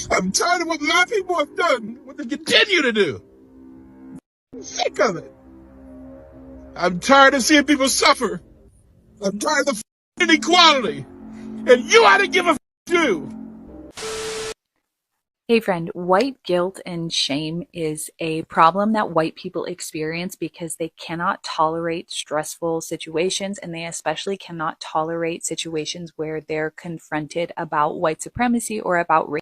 I'm tired of what my people have done, what they continue to do. I'm sick of it. I'm tired of seeing people suffer. I'm tired of the inequality. And you ought to give a too. Hey friend, white guilt and shame is a problem that white people experience because they cannot tolerate stressful situations, and they especially cannot tolerate situations where they're confronted about white supremacy or about race.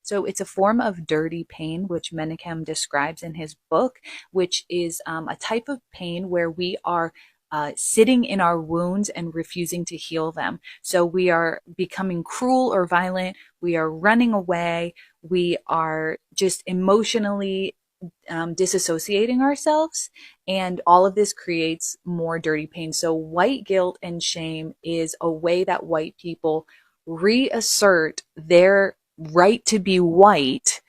So it's a form of dirty pain, which Menachem describes in his book, which is a type of pain where we are sitting in our wounds and refusing to heal them. So we are becoming cruel or violent. We are running away. We are just emotionally disassociating ourselves. And all of this creates more dirty pain. So white guilt and shame is a way that white people reassert their right to be white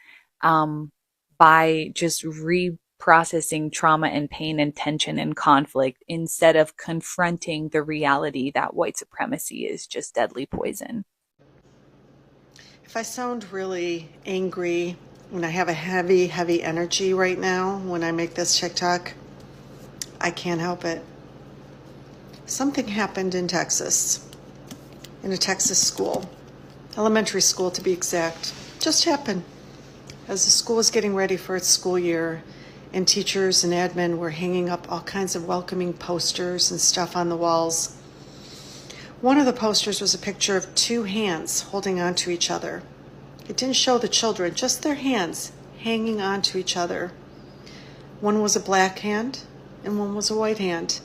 by just reprocessing trauma and pain and tension and conflict instead of confronting the reality that white supremacy is just deadly poison. If I sound really angry when I have a heavy energy right now when I make this TikTok, I can't help it. Something happened in Texas, in a Texas school, elementary school to be exact. Just happened. As the school was getting ready for its school year, and teachers and admin were hanging up all kinds of welcoming posters and stuff on the walls. One of the posters was a picture of two hands holding on to each other. It didn't show the children, just their hands hanging on to each other. One was a black hand and one was a white hand.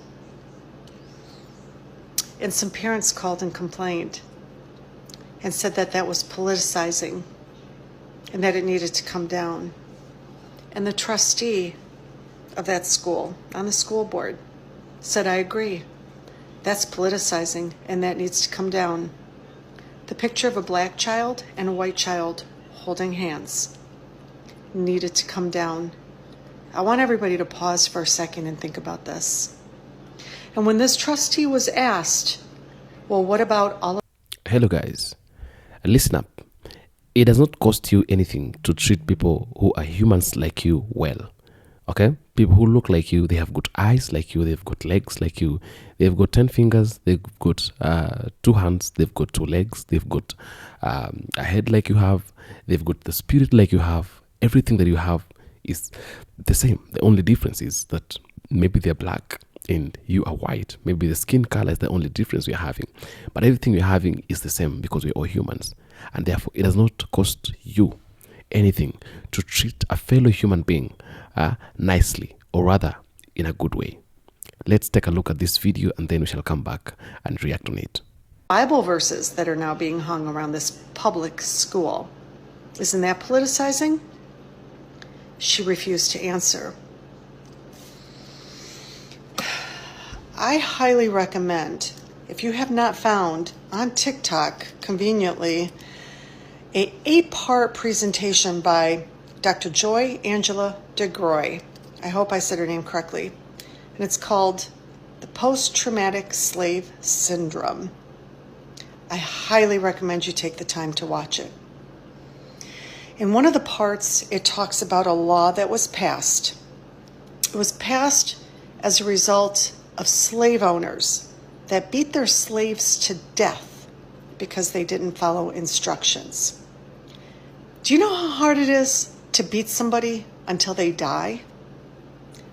And some parents called and complained and said that that was politicizing and that it needed to come down. And the trustee of that school on the school board said, I agree. That's politicizing and that needs to come down. The picture of a black child and a white child holding hands needed to come down. I want everybody to pause for a second and think about this. And when this trustee was asked, well, what about all of... Hello guys, listen up. It does not cost you anything to treat people who are humans like you well. Okay? People who look like you, they have got eyes like you, they've got legs like you, they've got 10 fingers, they've got 2 hands, they've got 2 legs, they've got a head like you have, they've got the spirit like you have. Everything that you have is the same. The only difference is that maybe they're black and you are white. Maybe the skin color is the only difference we're having. But everything we're having is the same because we're all humans. And therefore, it does not cost you anything to treat a fellow human being nicely, or rather in a good way. Let's take a look at this video and then we shall come back and react on it. Bible verses that are now being hung around this public school. Isn't that politicizing? She refused to answer. I highly recommend, if you have not found on TikTok conveniently, an 8-part presentation by Dr. Joy Angela DeGroy. I hope I said her name correctly. And it's called The Post-Traumatic Slave Syndrome. I highly recommend you take the time to watch it. In one of the parts, it talks about a law that was passed. It was passed as a result of slave owners that beat their slaves to death because they didn't follow instructions. Do you know how hard it is to beat somebody until they die?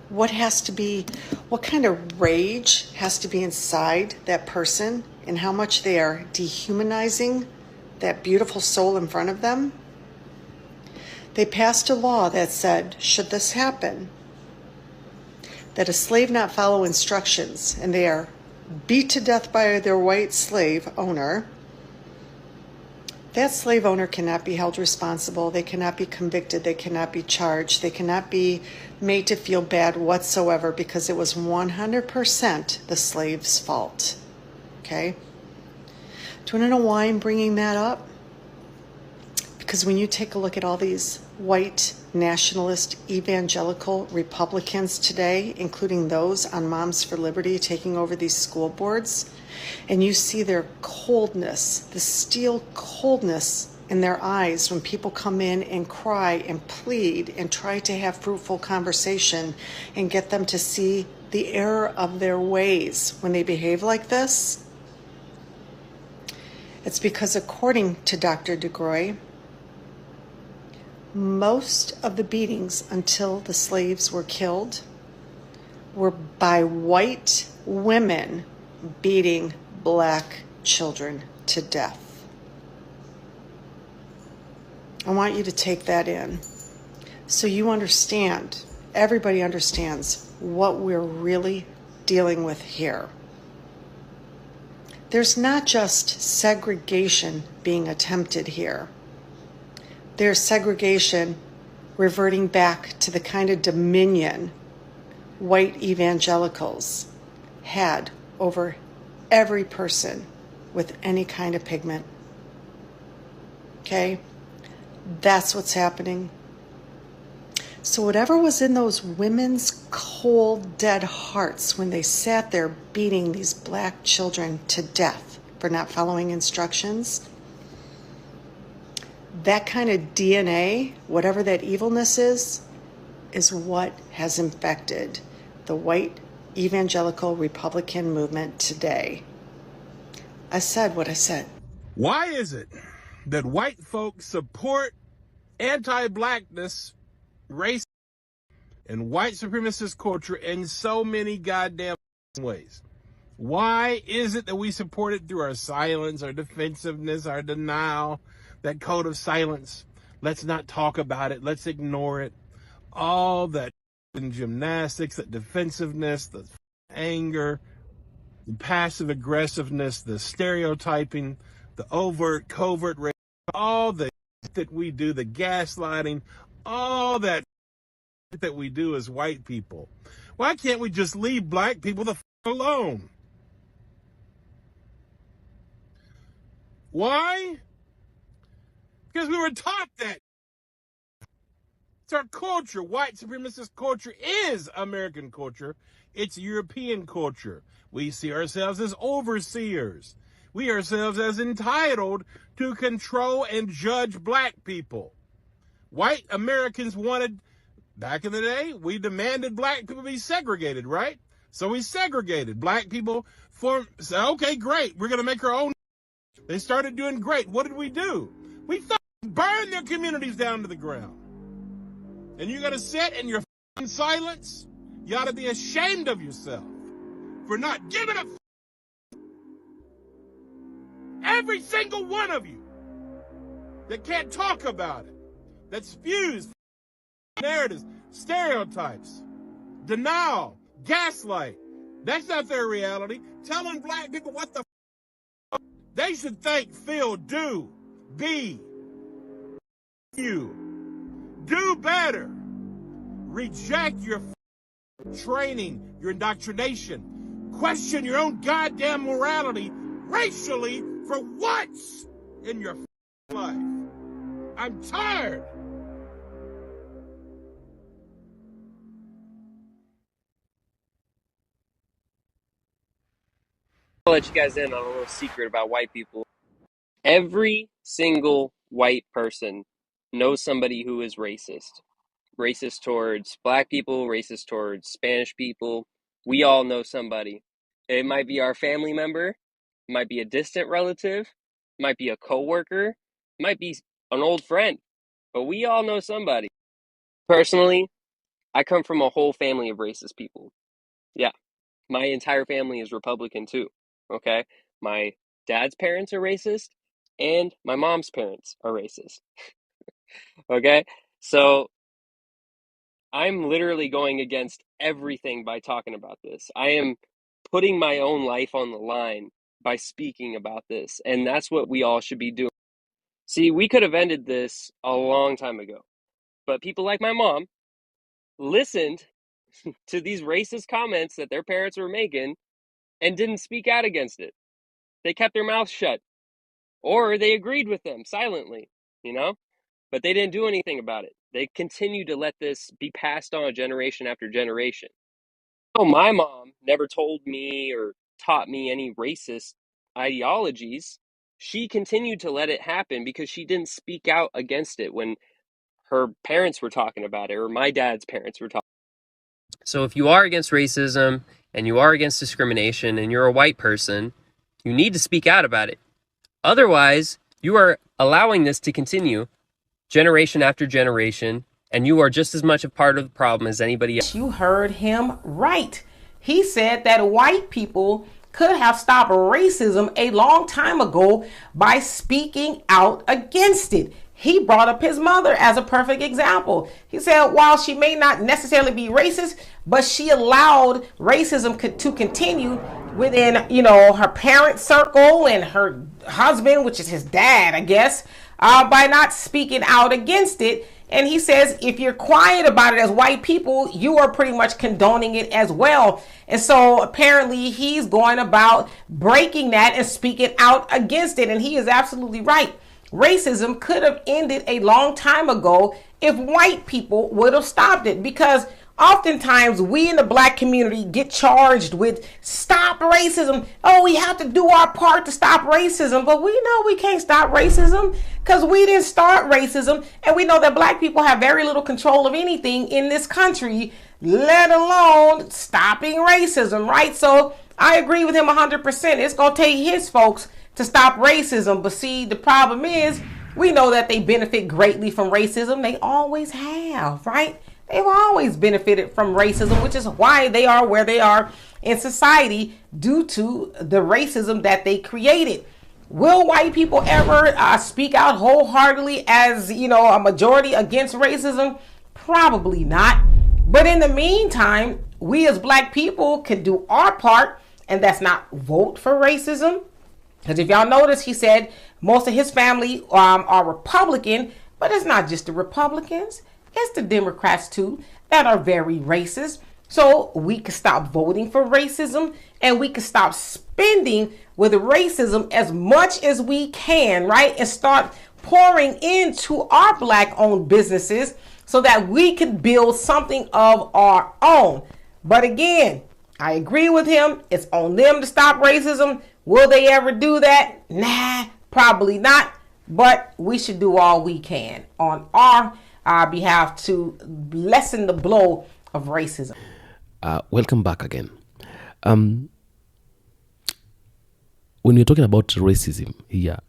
What kind of rage has to be inside that person, and how much they are dehumanizing that beautiful soul in front of them? They passed a law that said, should this happen, that a slave not follow instructions and they are beat to death by their white slave owner, that slave owner cannot be held responsible. They cannot be convicted. They cannot be charged. They cannot be made to feel bad whatsoever because it was 100% the slave's fault. Okay? Do you want to know why I'm bringing that up? Because when you take a look at all these white nationalist evangelical Republicans today, including those on Moms for Liberty taking over these school boards, and you see their coldness, the steel coldness in their eyes when people come in and cry and plead and try to have fruitful conversation and get them to see the error of their ways when they behave like this? It's because, according to Dr. DeGroy, most of the beatings until the slaves were killed were by white women beating black children to death. I want you to take that in so you understand, everybody understands what we're really dealing with here. There's not just segregation being attempted here. There's segregation reverting back to the kind of dominion white evangelicals had over every person with any kind of pigment. Okay? That's what's happening. So whatever was in those women's cold, dead hearts when they sat there beating these black children to death for not following instructions, that kind of DNA, whatever that evilness is what has infected the white evangelical Republican movement today. I said what I said. Why is it that white folks support anti-blackness, race, and white supremacist culture in so many goddamn ways? Why is it that we support it through our silence, our defensiveness, our denial, that code of silence? Let's not talk about it. Let's ignore it. All that gymnastics, that defensiveness, the anger, the passive aggressiveness, the stereotyping, the overt, covert racism, all the that we do, the gaslighting, all that we do as white people. Why can't we just leave black people the alone? Why? Because we were taught that. It's our culture. White supremacist culture is American culture. It's European culture. We see ourselves as overseers. We ourselves as entitled to control and judge black people. White Americans wanted, back in the day, we demanded black people be segregated, right? So we segregated. Black people said, okay, great, we're going to make our own. They started doing great. What did we do? We burned their communities down to the ground. And you're going to sit in your silence? You ought to be ashamed of yourself for not giving a every single one of you that can't talk about it, that spews narratives, stereotypes, denial, gaslight. That's not their reality. Telling black people what the they should think, feel, do, be, you. Do better. Reject your training, your indoctrination. Question your own goddamn morality racially for once in your life. I'm tired. I'll let you guys in on a little secret about white people. Every single white person knows somebody who is racist. Racist towards black people, racist towards Spanish people. We all know somebody. It might be our family member, it might be a distant relative, it might be a coworker, it might be an old friend, but we all know somebody. Personally, I come from a whole family of racist people. Yeah, my entire family is Republican too, okay? My dad's parents are racist, and my mom's parents are racist, okay? So I'm literally going against everything by talking about this. I am putting my own life on the line by speaking about this, and that's what we all should be doing. See, we could have ended this a long time ago, but people like my mom listened to these racist comments that their parents were making and didn't speak out against it. They kept their mouths shut, or they agreed with them silently, you know? But they didn't do anything about it. They continued to let this be passed on generation after generation. Oh, my mom never told me or taught me any racist ideologies. she continued to let it happen because she didn't speak out against it when her parents were talking about it, or my dad's parents were talking. So if you are against racism and you are against discrimination and you're a white person, you need to speak out about it. Otherwise, you are allowing this to continue generation after generation, and you are just as much a part of the problem as anybody else. You heard him right. He said that white people could have stopped racism a long time ago by speaking out against it. He brought up his mother as a perfect example. He said, while she may not necessarily be racist, but she allowed racism to continue within, her parent circle and her husband, which is his dad, I guess, by not speaking out against it. And he says, if you're quiet about it as white people, you are pretty much condoning it as well. And so apparently he's going about breaking that and speaking out against it. And he is absolutely right. Racism could have ended a long time ago if white people would have stopped it, because oftentimes we in the black community get charged with stop racism. Oh, we have to do our part to stop racism, but we know we can't stop racism because we didn't start racism, and we know that black people have very little control of anything in this country, let alone stopping racism, right? So I agree with him 100%. It's going to take his folks to stop racism. But see, the problem is we know that they benefit greatly from racism. They always have, right? They've always benefited from racism, which is why they are where they are in society due to the racism that they created. Will white people ever speak out wholeheartedly as, a majority against racism? Probably not. But in the meantime, we as black people can do our part, and that's not vote for racism. Because if y'all notice, he said most of his family are Republican, but it's not just the Republicans. It's the Democrats, too, that are very racist. So we can stop voting for racism, and we can stop spending with racism as much as we can, right? And start pouring into our black-owned businesses so that we can build something of our own. But again, I agree with him. It's on them to stop racism. Will they ever do that? Nah, probably not. But we should do all we can on our behalf to lessen the blow of racism. Welcome back again. When you're talking about racism here,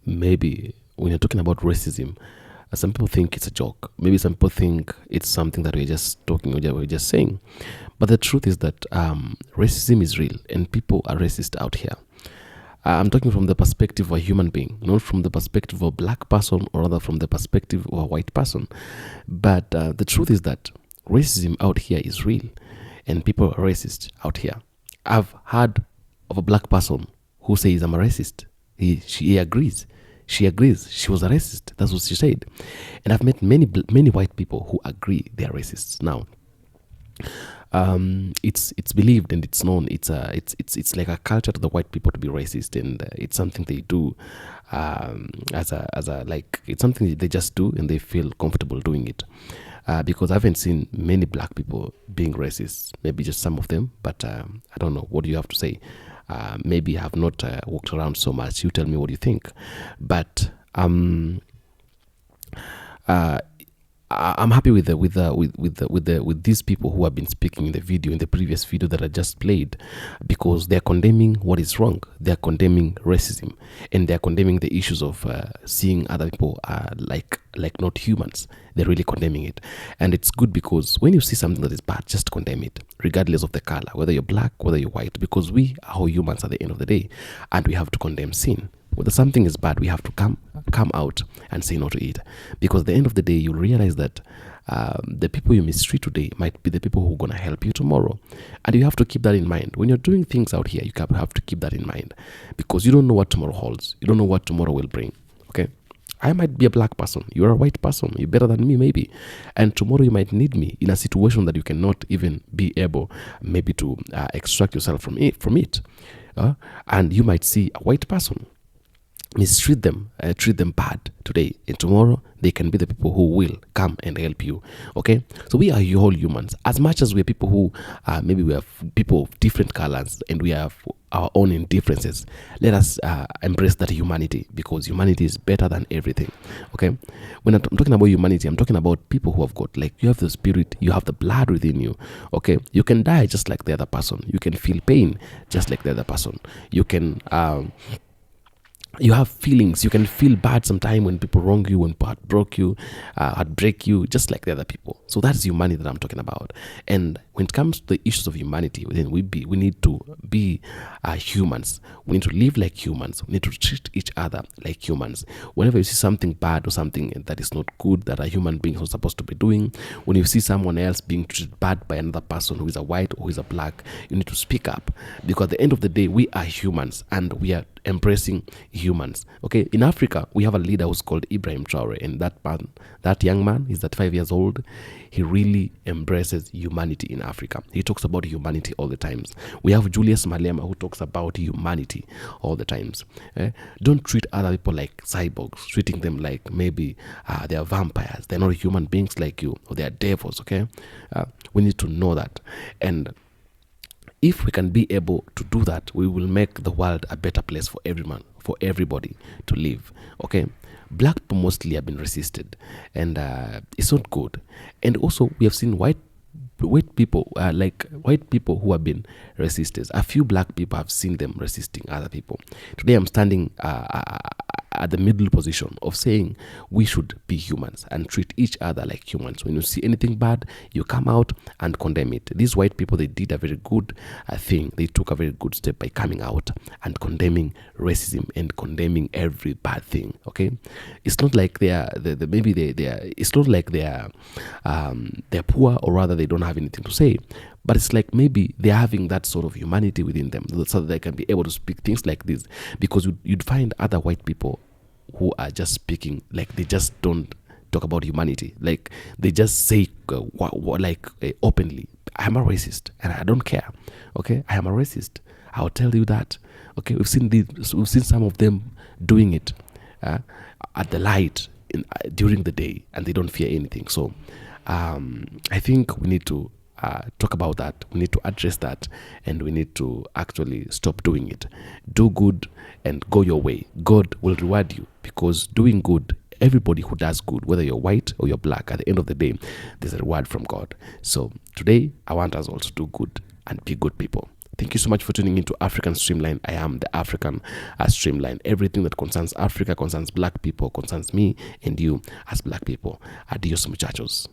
maybe when you're talking about racism, some people think it's a joke. Maybe some people think it's something that we're just talking, we're just saying. But the truth is that racism is real, and people are racist out here. I'm talking from the perspective of a human being, not from the perspective of a black person, or rather from the perspective of a white person. But the truth is that racism out here is real, and people are racist out here. I've heard of a black person who says, I'm a racist. She agrees. She agrees. She was a racist. That's what she said. And I've met many white people who agree they are racists. Now, it's believed and it's known. It's like a culture to the white people to be racist, and it's something they do as a like, it's something they just do and they feel comfortable doing it. Because I haven't seen many black people being racist. Maybe just some of them, but I don't know. What do you have to say? Maybe I have not walked around so much. You tell me what you think. But I'm happy with these people who have been speaking in the previous video that I just played, because they're condemning what is wrong. They're condemning racism, and they're condemning the issues of seeing other people like not humans. They're really condemning it, and it's good, because when you see something that is bad, just condemn it, regardless of the color, whether you're black, whether you're white, because we are humans at the end of the day, and we have to condemn sin. Whether something is bad, we have to come out and say no to it, because at the end of the day, you'll realize that the people you mistreat today might be the people who are going to help you tomorrow. And you have to keep that in mind. When you're doing things out here, you have to keep that in mind, because you don't know what tomorrow holds. You don't know what tomorrow will bring. Okay? I might be a black person. You're a white person. You're better than me, maybe. And tomorrow you might need me in a situation that you cannot even be able maybe to extract yourself from it. And you might see a white person mistreat them, treat them bad today, and tomorrow they can be the people who will come and help you. Okay, so we are all humans. As much as we are people who maybe we have people of different colors and we have our own indifferences, let us embrace that humanity, because humanity is better than everything. Okay, when I'm talking about humanity, I'm talking about people who have got, like, you have the spirit, you have the blood within you. Okay, you can die just like the other person, you can feel pain just like the other person, you can you have feelings. You can feel bad sometimes when people wrong you, when people heartbreak you, just like the other people. So that's humanity that I'm talking about. And when it comes to the issues of humanity, then we need to be humans. We need to live like humans. We need to treat each other like humans. Whenever you see something bad or something that is not good, that a human being is not supposed to be doing, when you see someone else being treated bad by another person who is a white or who is a black, you need to speak up, because at the end of the day, we are humans and we are embracing humans. Okay, in Africa, we have a leader who's called Ibrahim Traore, and that young man is 35 years old. He really embraces humanity in Africa. He talks about humanity all the times. We have Julius Malema, who talks about humanity all the times. Don't treat other people like cyborgs, treating them like maybe they are vampires. They're not human beings like you, or they are devils. Okay, we need to know that. And if we can be able to do that, we will make the world a better place for everyone, for everybody to live. Okay, black people mostly have been resisted, and it's not good. And also, we have seen white people, white people who have been resisted. A few black people have seen them resisting other people. Today, I'm standing at the middle position of saying we should be humans and treat each other like humans. When you see anything bad, you come out and condemn it. These white people, they did a very good thing. They took a very good step by coming out and condemning racism and condemning every bad thing. Okay, it's not like it's not like they're poor, or rather they don't have anything to say. But it's like maybe they're having that sort of humanity within them, so that they can be able to speak things like this. Because you'd find other white people who are just speaking like they just don't talk about humanity. Like they just say openly, I'm a racist and I don't care. Okay, I am a racist. I'll tell you that. Okay, we've seen some of them doing it at the light during the day, and they don't fear anything. So I think we need to talk about that. We need to address that, and we need to actually stop doing it. Do good and go your way. God will reward you, because doing good, everybody who does good, whether you're white or you're black, at the end of the day, there's a reward from God. So today, I want us all to do good and be good people. Thank you so much for tuning into African Streamline. I am the African Streamline. Everything that concerns Africa, concerns black people, concerns me and you as black people. Adios, muchachos.